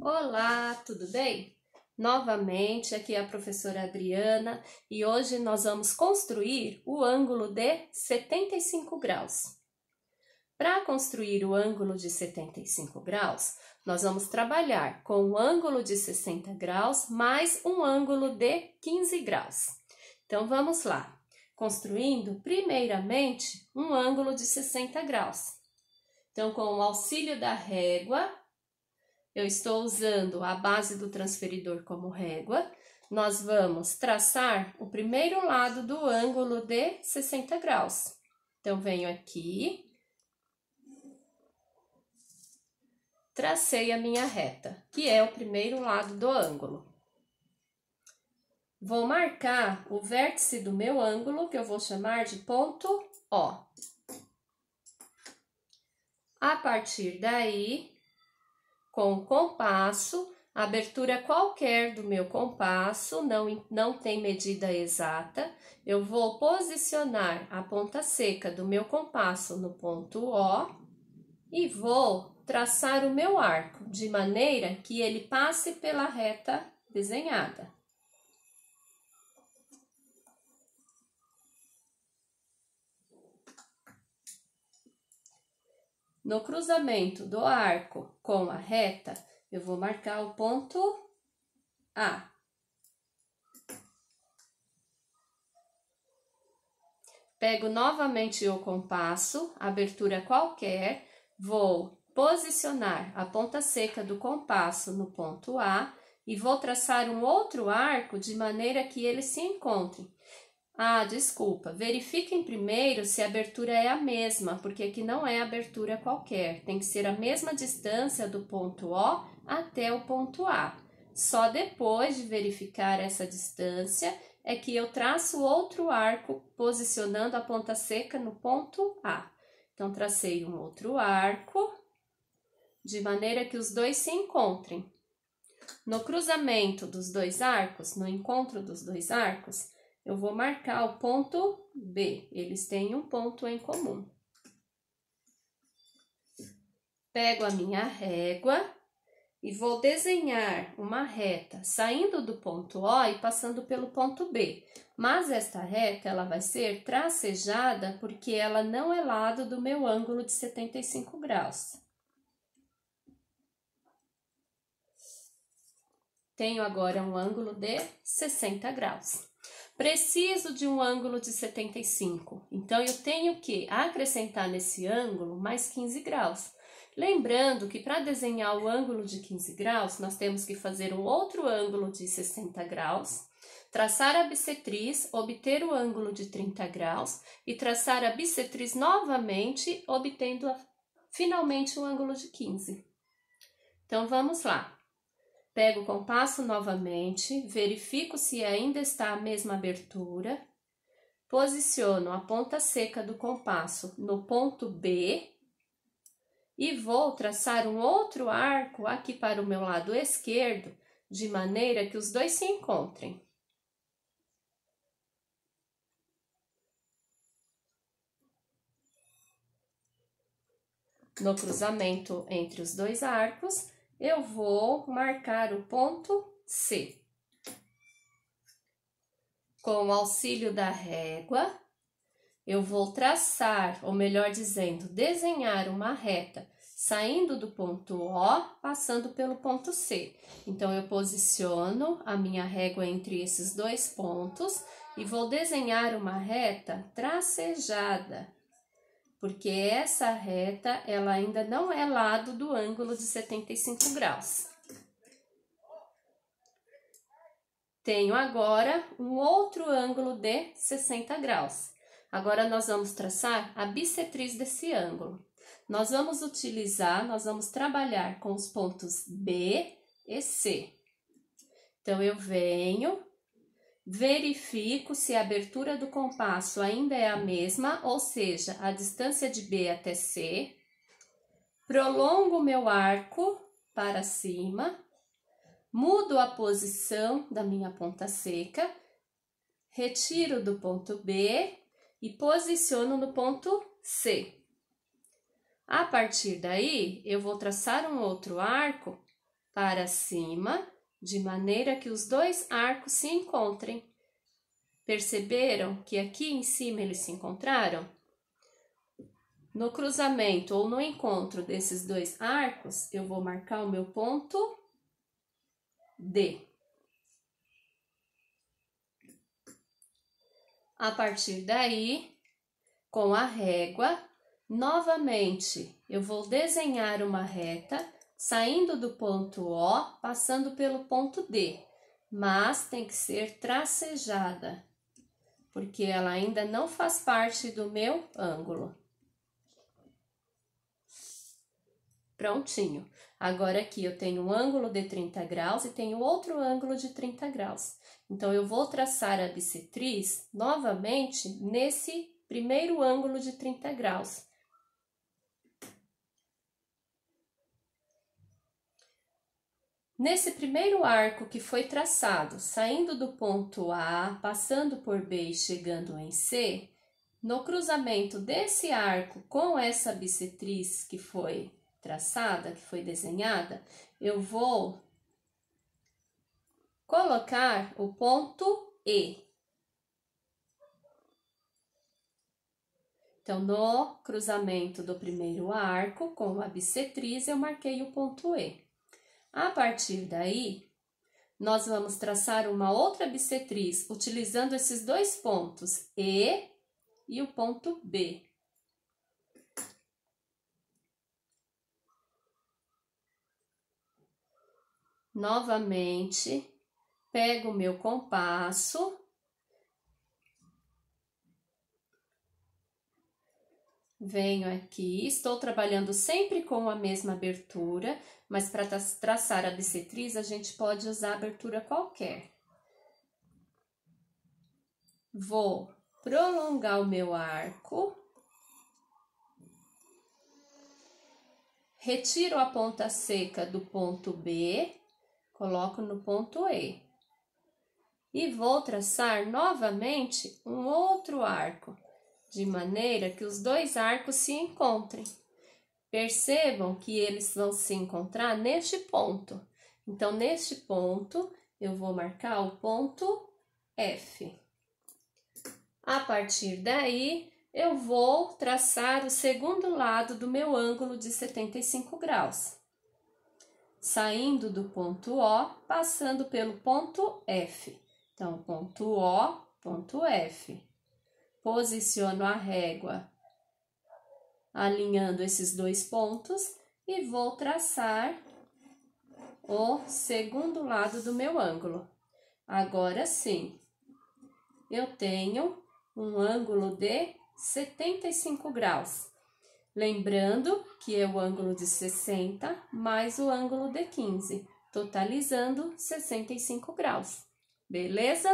Olá, tudo bem? Novamente, aqui é a professora Adriana e hoje nós vamos construir o ângulo de 75 graus. Para construir o ângulo de 75 graus, nós vamos trabalhar com o ângulo de 60 graus mais um ângulo de 15 graus. Então, vamos lá, construindo primeiramente um ângulo de 60 graus. Então, com o auxílio da régua, eu estou usando a base do transferidor como régua. Nós vamos traçar o primeiro lado do ângulo de 60 graus. Então, venho aqui, tracei a minha reta, que é o primeiro lado do ângulo. Vou marcar o vértice do meu ângulo, que eu vou chamar de ponto O. A partir daí, com o compasso, a abertura qualquer do meu compasso, não tem medida exata, eu vou posicionar a ponta seca do meu compasso no ponto O e vou traçar o meu arco, de maneira que ele passe pela reta desenhada. No cruzamento do arco com a reta, eu vou marcar o ponto A. Pego novamente o compasso, abertura qualquer, vou posicionar a ponta seca do compasso no ponto A e vou traçar um outro arco de maneira que eles se encontrem. Desculpa, verifiquem primeiro se a abertura é a mesma, porque aqui não é abertura qualquer, tem que ser a mesma distância do ponto O até o ponto A. Só depois de verificar essa distância é que eu traço outro arco, posicionando a ponta seca no ponto A. Então, tracei um outro arco, de maneira que os dois se encontrem. No cruzamento dos dois arcos, no encontro dos dois arcos, eu vou marcar o ponto B, eles têm um ponto em comum. Pego a minha régua e vou desenhar uma reta saindo do ponto O e passando pelo ponto B. Mas esta reta, ela vai ser tracejada porque ela não é lado do meu ângulo de 75 graus. Tenho agora um ângulo de 60 graus. Preciso de um ângulo de 75, então eu tenho que acrescentar nesse ângulo mais 15 graus. Lembrando que para desenhar o ângulo de 15 graus, nós temos que fazer um outro ângulo de 60 graus, traçar a bissetriz, obter o ângulo de 30 graus e traçar a bissetriz novamente, obtendo finalmente o ângulo de 15. Então, vamos lá. Pego o compasso novamente, verifico se ainda está a mesma abertura, posiciono a ponta seca do compasso no ponto B e vou traçar um outro arco aqui para o meu lado esquerdo, de maneira que os dois se encontrem. No cruzamento entre os dois arcos, eu vou marcar o ponto C. Com o auxílio da régua, eu vou traçar, ou melhor dizendo, desenhar uma reta saindo do ponto O, passando pelo ponto C. Então, eu posiciono a minha régua entre esses dois pontos e vou desenhar uma reta tracejada, porque essa reta, ela ainda não é lado do ângulo de 75 graus. Tenho agora um outro ângulo de 60 graus. Agora, nós vamos traçar a bissetriz desse ângulo. Nós vamos trabalhar com os pontos B e C. Então, eu venho, verifico se a abertura do compasso ainda é a mesma, ou seja, a distância de B até C. Prolongo o meu arco para cima, mudo a posição da minha ponta seca, retiro do ponto B e posiciono no ponto C. A partir daí, eu vou traçar um outro arco para cima, de maneira que os dois arcos se encontrem. Perceberam que aqui em cima eles se encontraram? No cruzamento ou no encontro desses dois arcos, eu vou marcar o meu ponto D. A partir daí, com a régua, novamente eu vou desenhar uma reta, saindo do ponto O, passando pelo ponto D, mas tem que ser tracejada, porque ela ainda não faz parte do meu ângulo. Prontinho. Agora aqui eu tenho um ângulo de 30 graus e tenho outro ângulo de 30 graus. Então, eu vou traçar a bissetriz novamente nesse primeiro ângulo de 30 graus. Nesse primeiro arco que foi traçado, saindo do ponto A, passando por B e chegando em C, no cruzamento desse arco com essa bissetriz que foi traçada, que foi desenhada, eu vou colocar o ponto E. Então, no cruzamento do primeiro arco com a bissetriz, eu marquei o ponto E. A partir daí, nós vamos traçar uma outra bissetriz, utilizando esses dois pontos, E e o ponto B. Novamente, pego o meu compasso, venho aqui, estou trabalhando sempre com a mesma abertura, mas para traçar a bissetriz, a gente pode usar abertura qualquer. Vou prolongar o meu arco, retiro a ponta seca do ponto B, coloco no ponto E. E vou traçar novamente um outro arco, de maneira que os dois arcos se encontrem. Percebam que eles vão se encontrar neste ponto. Então, neste ponto, eu vou marcar o ponto F. A partir daí, eu vou traçar o segundo lado do meu ângulo de 75 graus. Saindo do ponto O, passando pelo ponto F. Então, ponto O, ponto F. Posiciono a régua alinhando esses dois pontos e vou traçar o segundo lado do meu ângulo. Agora sim, eu tenho um ângulo de 75 graus. Lembrando que é o ângulo de 60 mais o ângulo de 15, totalizando 65 graus. Beleza?